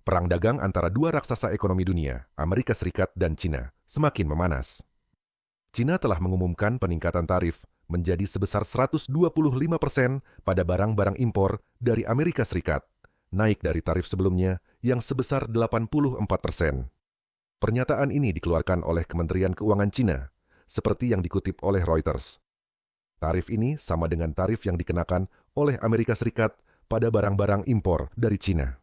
Perang dagang antara dua raksasa ekonomi dunia, Amerika Serikat dan Cina, semakin memanas. Cina telah mengumumkan peningkatan tarif menjadi sebesar 125% pada barang-barang impor dari Amerika Serikat, naik dari tarif sebelumnya yang sebesar 84%. Pernyataan ini dikeluarkan oleh Kementerian Keuangan Cina, seperti yang dikutip oleh Reuters. Tarif ini sama dengan tarif yang dikenakan oleh Amerika Serikat pada barang-barang impor dari Cina.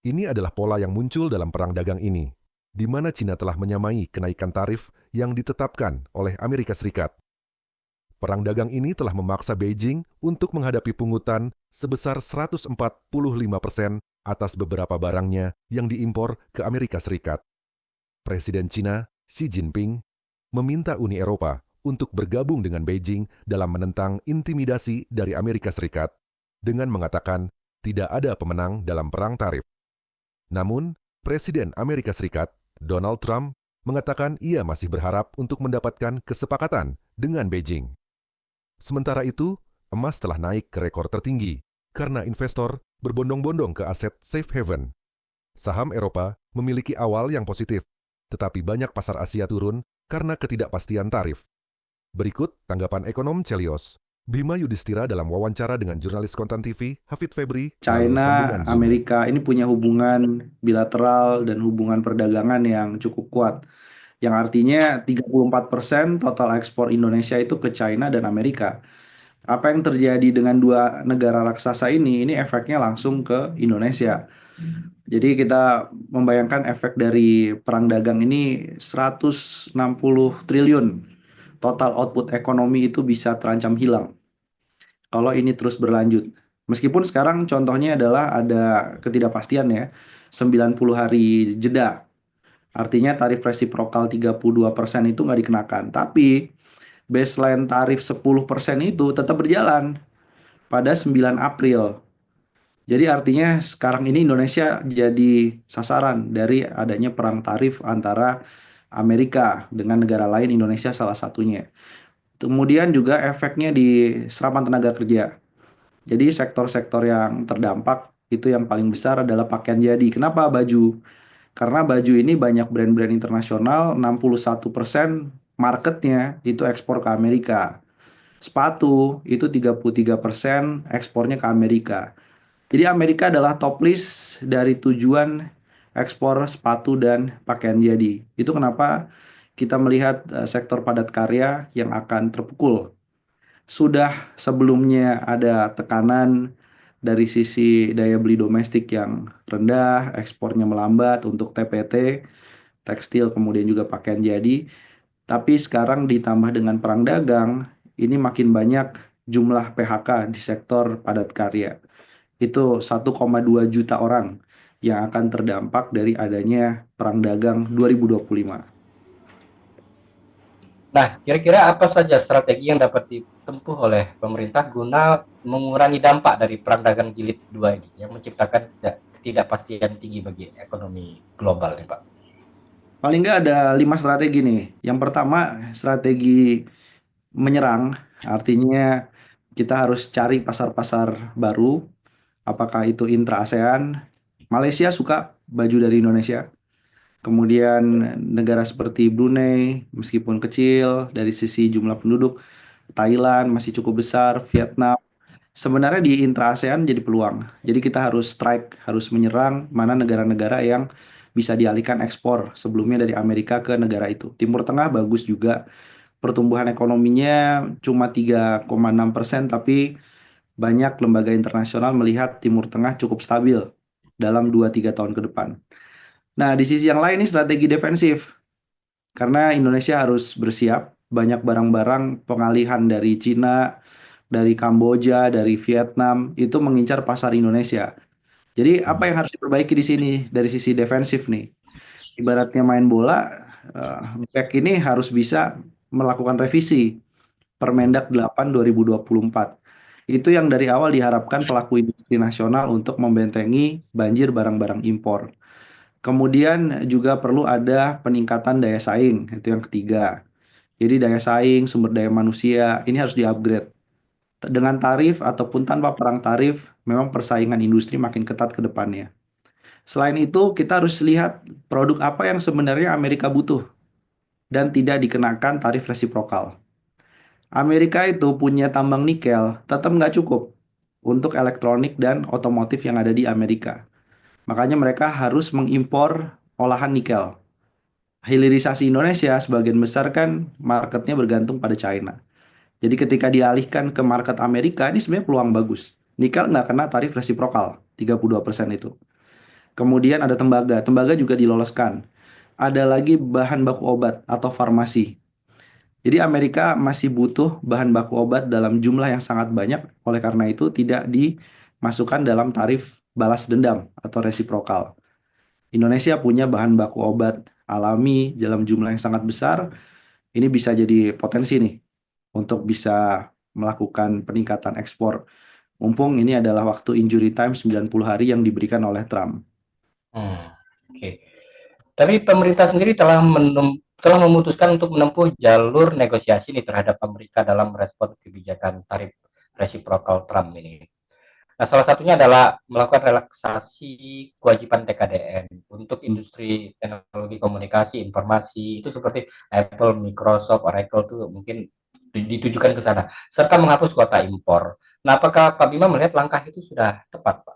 Ini adalah pola yang muncul dalam perang dagang ini, di mana Cina telah menyamai kenaikan tarif yang ditetapkan oleh Amerika Serikat. Perang dagang ini telah memaksa Beijing untuk menghadapi pungutan sebesar 145% atas beberapa barangnya yang diimpor ke Amerika Serikat. Presiden Cina, Xi Jinping, meminta Uni Eropa untuk bergabung dengan Beijing dalam menentang intimidasi dari Amerika Serikat dengan mengatakan tidak ada pemenang dalam perang tarif. Namun, Presiden Amerika Serikat, Donald Trump, mengatakan ia masih berharap untuk mendapatkan kesepakatan dengan Beijing. Sementara itu, emas telah naik ke rekor tertinggi karena investor berbondong-bondong ke aset safe haven. Saham Eropa memiliki awal yang positif, tetapi banyak pasar Asia turun karena ketidakpastian tarif. Berikut tanggapan ekonom Celios, Bima Yudhistira dalam wawancara dengan jurnalis Kontan TV, Hafid Febri, melalui China, sambungan Zoom. Amerika ini punya hubungan bilateral dan hubungan perdagangan yang cukup kuat. Yang artinya 34% total ekspor Indonesia itu ke China dan Amerika. Apa yang terjadi dengan dua negara raksasa ini efeknya langsung ke Indonesia. Jadi kita membayangkan efek dari perang dagang ini 160 triliun. Total output ekonomi itu bisa terancam hilang kalau ini terus berlanjut. Meskipun sekarang contohnya adalah ada ketidakpastian ya, 90 hari jeda. Artinya tarif resiprokal 32% itu nggak dikenakan. Tapi baseline tarif 10% itu tetap berjalan pada 9 April. Jadi artinya sekarang ini Indonesia jadi sasaran dari adanya perang tarif antara Amerika dengan negara lain, Indonesia salah satunya. Kemudian juga efeknya di serapan tenaga kerja. Jadi sektor-sektor yang terdampak itu yang paling besar adalah pakaian jadi. Kenapa baju? Karena baju ini banyak brand-brand internasional, 61% marketnya itu ekspor ke Amerika. Sepatu itu 33% ekspornya ke Amerika. Jadi Amerika adalah top list dari tujuan ekspor sepatu dan pakaian jadi. Itu kenapa kita melihat sektor padat karya yang akan terpukul. Sudah sebelumnya ada tekanan dari sisi daya beli domestik yang rendah, ekspornya melambat untuk TPT, tekstil, kemudian juga pakaian jadi. Tapi sekarang ditambah dengan perang dagang, ini makin banyak jumlah PHK di sektor padat karya. Itu 1,2 juta orang yang akan terdampak dari adanya perang dagang 2025. Nah, kira-kira apa saja strategi yang dapat ditempuh oleh pemerintah guna mengurangi dampak dari perang dagang jilid 2 ini yang menciptakan ketidakpastian tinggi bagi ekonomi global nih Pak? Paling nggak ada 5 strategi nih. Yang pertama, strategi menyerang, artinya kita harus cari pasar-pasar baru, apakah itu intra-ASEAN. Malaysia suka baju dari Indonesia. Kemudian negara seperti Brunei, meskipun kecil dari sisi jumlah penduduk, Thailand masih cukup besar, Vietnam. Sebenarnya di intra-ASEAN jadi peluang. Jadi kita harus strike, harus menyerang mana negara-negara yang bisa dialihkan ekspor sebelumnya dari Amerika ke negara itu. Timur Tengah bagus juga. Pertumbuhan ekonominya cuma 3,6%, tapi banyak lembaga internasional melihat Timur Tengah cukup stabil dalam 2-3 tahun ke depan. Nah, di sisi yang lain ini strategi defensif. Karena Indonesia harus bersiap banyak barang-barang pengalihan dari Cina, dari Kamboja, dari Vietnam itu mengincar pasar Indonesia. Jadi apa yang harus diperbaiki di sini dari sisi defensif nih? Ibaratnya main bola, back ini harus bisa melakukan revisi Permendak 8 2024. Itu yang dari awal diharapkan pelaku industri nasional untuk membentengi banjir barang-barang impor. Kemudian juga perlu ada peningkatan daya saing, itu yang ketiga. Jadi daya saing, sumber daya manusia, ini harus di-upgrade. Dengan tarif ataupun tanpa perang tarif, memang persaingan industri makin ketat ke depannya. Selain itu, kita harus lihat produk apa yang sebenarnya Amerika butuh dan tidak dikenakan tarif resiprokal. Amerika itu punya tambang nikel, tetap nggak cukup untuk elektronik dan otomotif yang ada di Amerika. Makanya mereka harus mengimpor olahan nikel. Hilirisasi Indonesia sebagian besar kan marketnya bergantung pada China. Jadi ketika dialihkan ke market Amerika, ini sebenarnya peluang bagus. Nikel nggak kena tarif resiprokal, 32% itu. Kemudian ada tembaga, tembaga juga diloloskan. Ada lagi bahan baku obat atau farmasi. Jadi Amerika masih butuh bahan baku obat dalam jumlah yang sangat banyak, oleh karena itu tidak dimasukkan dalam tarif balas dendam atau resiprokal. Indonesia punya bahan baku obat alami dalam jumlah yang sangat besar, ini bisa jadi potensi nih untuk bisa melakukan peningkatan ekspor. Mumpung ini adalah waktu injury time 90 hari yang diberikan oleh Trump. Oke. Tapi pemerintah sendiri telah memutuskan untuk menempuh jalur negosiasi nih terhadap Amerika dalam merespon kebijakan tarif resiprokal Trump ini. Nah, salah satunya adalah melakukan relaksasi kewajiban TKDN untuk industri teknologi komunikasi, informasi, itu seperti Apple, Microsoft, Oracle itu mungkin ditujukan ke sana, serta menghapus kuota impor. Nah, apakah Pak Bima melihat langkah itu sudah tepat, Pak?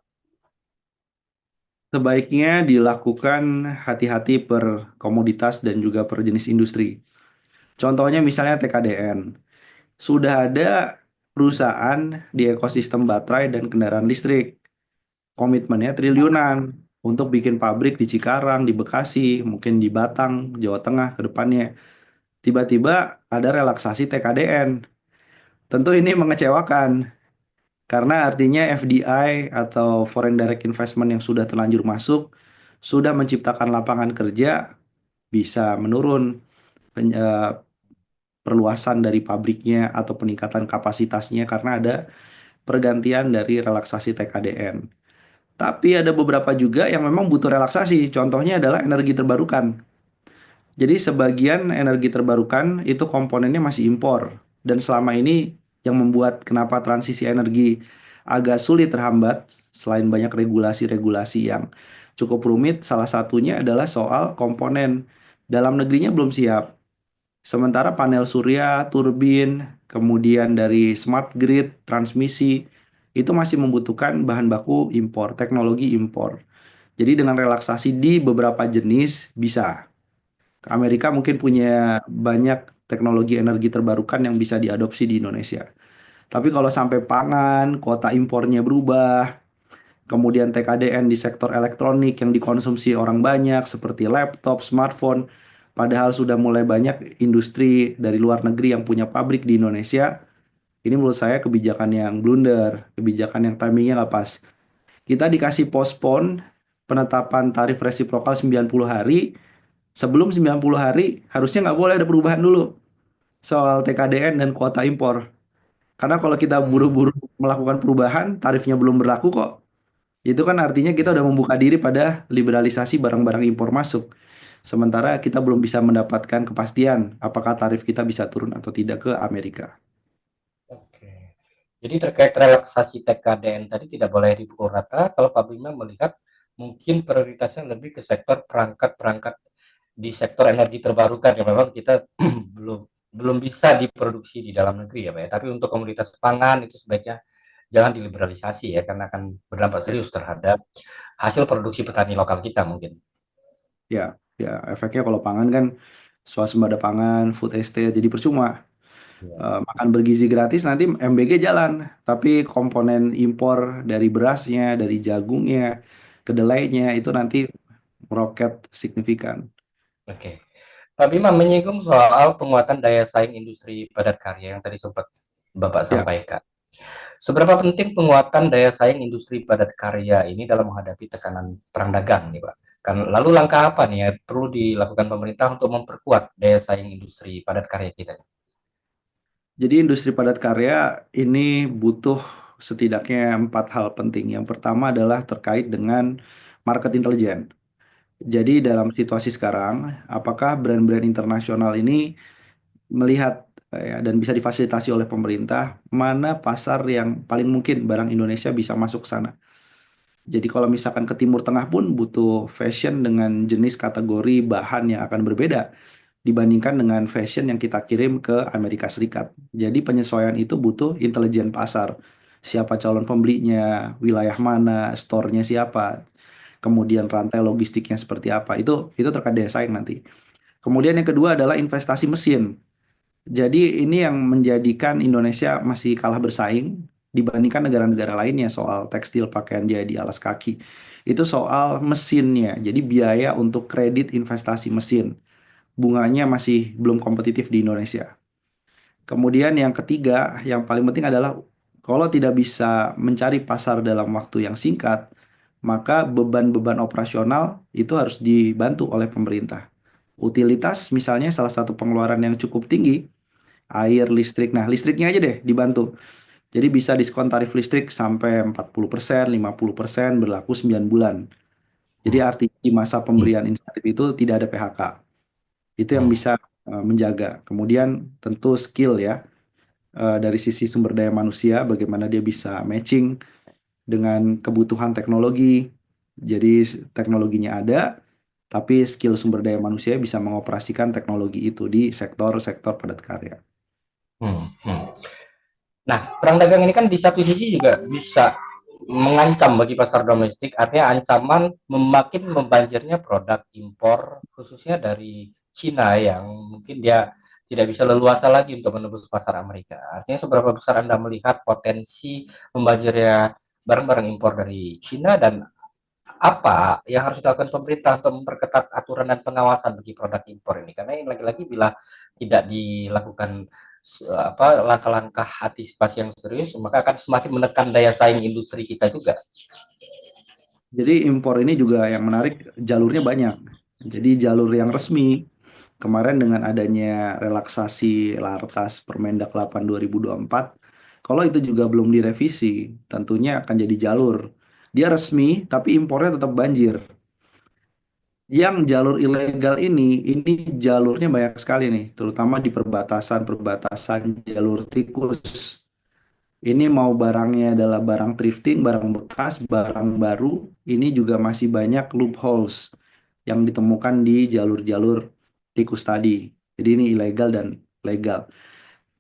Sebaiknya dilakukan hati-hati per komoditas dan juga per jenis industri. Contohnya misalnya TKDN. Sudah ada perusahaan di ekosistem baterai dan kendaraan listrik. Komitmennya triliunan untuk bikin pabrik di Cikarang, di Bekasi, mungkin di Batang, Jawa Tengah ke depannya. Tiba-tiba ada relaksasi TKDN. Tentu ini mengecewakan karena artinya FDI atau Foreign Direct Investment yang sudah terlanjur masuk sudah menciptakan lapangan kerja bisa menurun. Perluasan dari pabriknya atau peningkatan kapasitasnya karena ada pergantian dari relaksasi TKDN. Tapi ada beberapa juga yang memang butuh relaksasi. Contohnya adalah energi terbarukan. Jadi sebagian energi terbarukan itu komponennya masih impor. Dan selama ini yang membuat kenapa transisi energi agak sulit terhambat, selain banyak regulasi-regulasi yang cukup rumit, salah satunya adalah soal komponen. Dalam negerinya belum siap. Sementara panel surya, turbin, kemudian dari smart grid, transmisi, itu masih membutuhkan bahan baku impor, teknologi impor. Jadi dengan relaksasi di beberapa jenis bisa. Amerika mungkin punya banyak teknologi energi terbarukan yang bisa diadopsi di Indonesia. Tapi kalau sampai pangan, kuota impornya berubah, kemudian TKDN di sektor elektronik yang dikonsumsi orang banyak seperti laptop, smartphone, padahal sudah mulai banyak industri dari luar negeri yang punya pabrik di Indonesia. Ini menurut saya kebijakan yang blunder, kebijakan yang timingnya nggak pas. Kita dikasih postpone penetapan tarif resiprokal 90 hari, sebelum 90 hari harusnya nggak boleh ada perubahan dulu soal TKDN dan kuota impor. Karena kalau kita buru-buru melakukan perubahan, tarifnya belum berlaku kok. Itu kan artinya kita udah membuka diri pada liberalisasi barang-barang impor masuk. Sementara kita belum bisa mendapatkan kepastian apakah tarif kita bisa turun atau tidak ke Amerika. Oke. Jadi terkait relaksasi TKDN tadi tidak boleh dipukul rata. Kalau Pak Bima melihat mungkin prioritasnya lebih ke sektor perangkat-perangkat di sektor energi terbarukan yang memang kita belum belum bisa diproduksi di dalam negeri ya Pak ya. Tapi untuk komoditas pangan itu sebaiknya jangan diliberalisasi ya karena akan berdampak serius terhadap hasil produksi petani lokal kita mungkin. Ya, ya efeknya kalau pangan kan swasembada pangan, food estate jadi percuma. Ya. Makan bergizi gratis nanti MBG jalan, tapi komponen impor dari berasnya, dari jagungnya, kedelainya itu nanti meroket signifikan. Oke. Pak Bima menyinggung soal penguatan daya saing industri padat karya yang tadi sempat Bapak Ya, sampaikan. Seberapa penting penguatan daya saing industri padat karya ini dalam menghadapi tekanan perang dagang nih Pak? Lalu langkah apa nih yang perlu dilakukan pemerintah untuk memperkuat daya saing industri padat karya kita? jadi industri padat karya ini butuh setidaknya 4 hal penting. Yang pertama adalah terkait dengan market intelligence. Jadi dalam situasi sekarang, apakah brand-brand internasional ini melihat ya, dan bisa difasilitasi oleh pemerintah mana pasar yang paling mungkin barang Indonesia bisa masuk ke sana. Jadi kalau misalkan ke Timur Tengah pun butuh fashion dengan jenis kategori bahan yang akan berbeda dibandingkan dengan fashion yang kita kirim ke Amerika Serikat. Jadi penyesuaian itu butuh intelijen pasar. Siapa calon pembelinya, wilayah mana, store-nya siapa, kemudian rantai logistiknya seperti apa. Itu terkait daya saing nanti. Kemudian yang kedua adalah investasi mesin. Jadi ini yang menjadikan Indonesia masih kalah bersaing dibandingkan negara-negara lainnya soal tekstil, pakaian jadi, alas kaki. Itu soal mesinnya. Jadi biaya untuk kredit investasi mesin. Bunganya masih belum kompetitif di Indonesia. Kemudian yang ketiga, yang paling penting adalah kalau tidak bisa mencari pasar dalam waktu yang singkat, maka beban-beban operasional itu harus dibantu oleh pemerintah. Utilitas misalnya salah satu pengeluaran yang cukup tinggi, air, listrik. Nah, listriknya aja deh dibantu. Jadi bisa diskon tarif listrik sampai 40%, 50% berlaku 9 bulan. Jadi Hmm. artinya di masa pemberian insentif itu tidak ada PHK. Itu yang Hmm. bisa menjaga. Kemudian tentu skill ya, dari sisi sumber daya manusia, bagaimana dia bisa matching dengan kebutuhan teknologi. Jadi teknologinya ada, tapi skill sumber daya manusia bisa mengoperasikan teknologi itu di sektor-sektor padat karya. Hmm. Hmm. Nah, perang dagang ini kan di satu sisi juga bisa mengancam bagi pasar domestik, artinya ancaman makin membanjirnya produk impor, khususnya dari Cina yang mungkin dia tidak bisa leluasa lagi untuk menembus pasar Amerika. Artinya seberapa besar Anda melihat potensi membanjirnya barang-barang impor dari Cina, dan apa yang harus dilakukan pemerintah untuk memperketat aturan dan pengawasan bagi produk impor ini? Karena ini lagi-lagi bila tidak dilakukan langkah-langkah antisipasi yang serius, maka akan semakin menekan daya saing industri kita juga. Jadi impor ini juga yang menarik, jalurnya banyak. Jadi jalur yang resmi, kemarin dengan adanya relaksasi Lartas Permendak 8 2024, kalau itu juga belum direvisi, tentunya akan jadi jalur. Dia resmi, tapi impornya tetap banjir. Yang jalur ilegal ini jalurnya banyak sekali nih, terutama di perbatasan-perbatasan jalur tikus. Ini mau barangnya adalah barang thrifting, barang bekas, barang baru, ini juga masih banyak loopholes yang ditemukan di jalur-jalur tikus tadi. Jadi ini ilegal dan legal.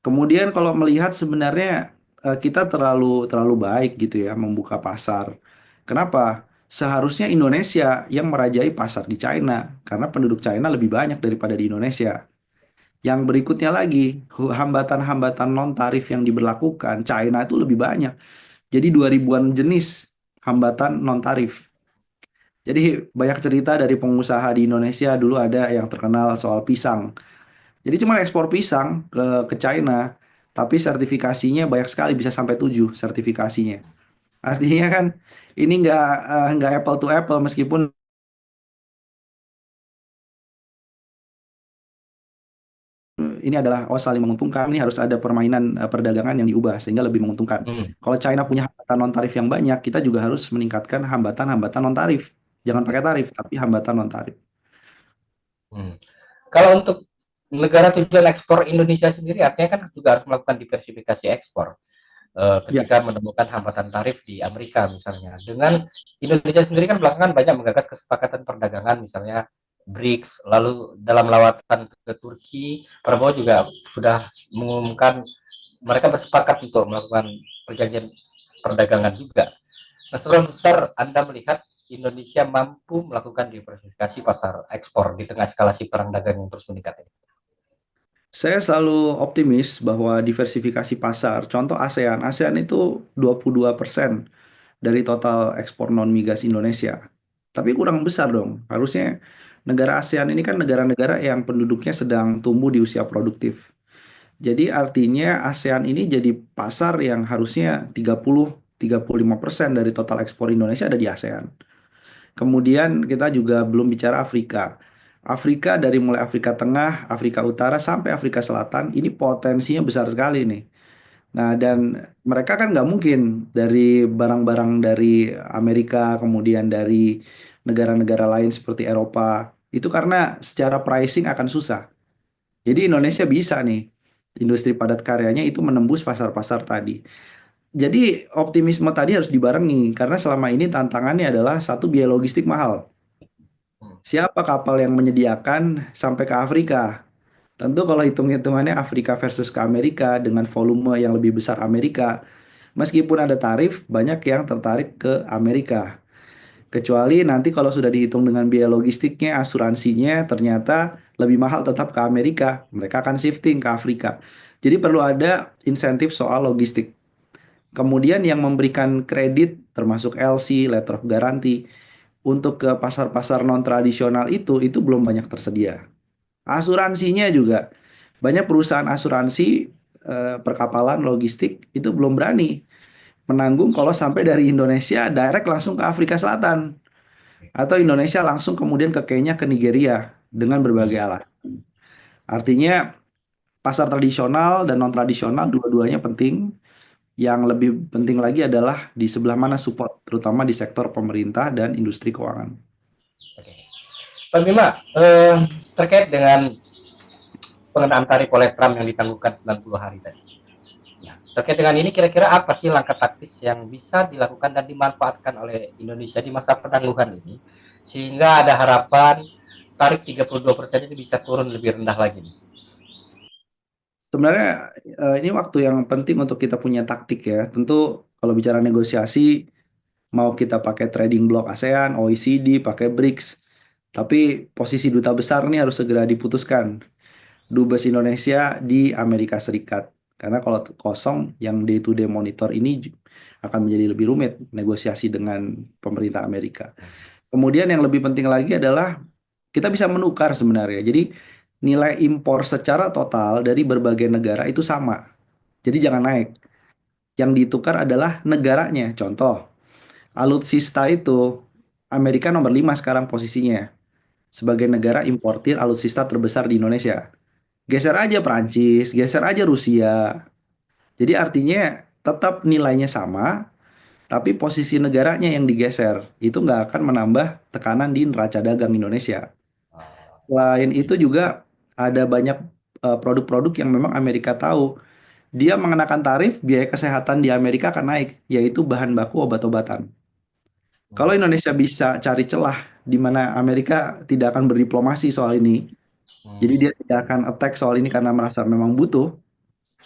Kemudian kalau melihat sebenarnya kita terlalu terlalu baik gitu ya membuka pasar. Kenapa? Seharusnya Indonesia yang merajai pasar di China karena penduduk China lebih banyak daripada di Indonesia. Yang berikutnya lagi, hambatan-hambatan non tarif yang diberlakukan China itu lebih banyak. Jadi 2000-an jenis hambatan non tarif. Jadi banyak cerita dari pengusaha di Indonesia dulu ada yang terkenal soal pisang. Jadi cuma ekspor pisang ke China, tapi sertifikasinya banyak sekali, bisa sampai 7 sertifikasinya. Artinya kan ini nggak apple to apple, meskipun ini adalah saling menguntungkan, ini harus ada permainan perdagangan yang diubah sehingga lebih menguntungkan. Hmm. Kalau China punya hambatan non tarif yang banyak, kita juga harus meningkatkan hambatan-hambatan non tarif. Jangan pakai tarif, tapi hambatan non tarif. Hmm. Kalau untuk negara tujuan ekspor Indonesia sendiri, artinya kan juga harus melakukan diversifikasi ekspor. Ya, Ketika menemukan hambatan tarif di Amerika misalnya. Dengan Indonesia sendiri kan belakangan banyak menggagas kesepakatan perdagangan, misalnya BRICS, lalu dalam lawatan ke Turki, Prabowo juga sudah mengumumkan mereka bersepakat untuk melakukan perjanjian perdagangan juga. Nah, seberapa besar Anda melihat Indonesia mampu melakukan diversifikasi pasar ekspor di tengah eskalasi perang dagang yang terus meningkat ini? saya selalu optimis bahwa diversifikasi pasar, contoh ASEAN, ASEAN itu 22% dari total ekspor non migas Indonesia. Tapi kurang besar dong. Harusnya negara ASEAN ini kan negara-negara yang penduduknya sedang tumbuh di usia produktif. Jadi artinya ASEAN ini jadi pasar yang harusnya 30-35% dari total ekspor Indonesia ada di ASEAN. Kemudian kita juga belum bicara Afrika. Afrika dari mulai Afrika Tengah, Afrika Utara sampai Afrika Selatan ini potensinya besar sekali nih. Nah, dan mereka kan nggak mungkin dari barang-barang dari Amerika, kemudian dari negara-negara lain seperti Eropa. Itu karena secara pricing akan susah. Jadi Indonesia bisa nih, industri padat karyanya itu menembus pasar-pasar tadi. Jadi optimisme tadi harus dibarengi karena selama ini tantangannya adalah satu, biaya logistik mahal. Siapa kapal yang menyediakan sampai ke Afrika? Tentu kalau hitung-hitungannya Afrika versus ke Amerika dengan volume yang lebih besar Amerika, meskipun ada tarif, banyak yang tertarik ke Amerika. Kecuali nanti kalau sudah dihitung dengan biaya logistiknya, asuransinya ternyata lebih mahal tetap ke Amerika. Mereka akan shifting ke Afrika. Jadi perlu ada insentif soal logistik. Kemudian yang memberikan kredit termasuk LC, letter of guarantee, untuk ke pasar-pasar non-tradisional itu belum banyak tersedia. Asuransinya juga banyak perusahaan asuransi perkapalan logistik itu belum berani menanggung kalau sampai dari Indonesia direct langsung ke Afrika Selatan atau Indonesia langsung kemudian ke Kenya, ke Nigeria dengan berbagai alasan. Artinya pasar tradisional dan non tradisional dua-duanya penting. Yang lebih penting lagi adalah di sebelah mana support, terutama di sektor pemerintah dan industri keuangan. Oke. Pak Bima, terkait dengan pengenaan tarif oleh Trump yang ditangguhkan 90 hari tadi. Nah, terkait dengan ini kira-kira apa sih langkah taktis yang bisa dilakukan dan dimanfaatkan oleh Indonesia di masa penangguhan ini sehingga ada harapan tarif 32% itu bisa turun lebih rendah lagi nih? Sebenarnya ini waktu yang penting untuk kita punya taktik ya. Tentu kalau bicara negosiasi, mau kita pakai trading block ASEAN, OECD, pakai BRICS. Tapi posisi duta besar ini harus segera diputuskan. Dubes Indonesia di Amerika Serikat. Karena kalau kosong, yang day to day monitor ini akan menjadi lebih rumit negosiasi dengan pemerintah Amerika. Kemudian yang lebih penting lagi adalah kita bisa menukar sebenarnya. Jadi nilai impor secara total dari berbagai negara itu sama. Jadi jangan naik. Yang ditukar adalah negaranya. Contoh, alutsista itu Amerika nomor 5 sekarang posisinya sebagai negara importir alutsista terbesar di Indonesia. Geser aja Prancis, geser aja Rusia. Jadi artinya tetap nilainya sama, tapi posisi negaranya yang digeser. Itu nggak akan menambah tekanan di neraca dagang Indonesia. Selain itu juga ada banyak produk-produk yang memang Amerika tahu. Dia mengenakan tarif, biaya kesehatan di Amerika akan naik, yaitu bahan baku obat-obatan. Kalau Indonesia bisa cari celah di mana Amerika tidak akan berdiplomasi soal ini, jadi dia tidak akan attack soal ini karena merasa memang butuh,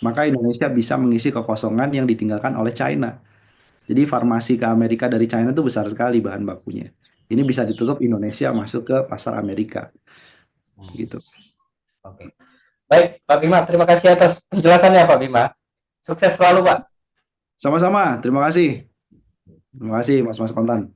maka Indonesia bisa mengisi kekosongan yang ditinggalkan oleh China. Jadi farmasi ke Amerika dari China itu besar sekali bahan bakunya. Ini bisa ditutup, Indonesia masuk ke pasar Amerika, gitu. Oke. Baik, Pak Bima, terima kasih atas penjelasannya, Pak Bima. Sukses selalu, Pak. Sama-sama, terima kasih. Terima kasih Mas Kontan.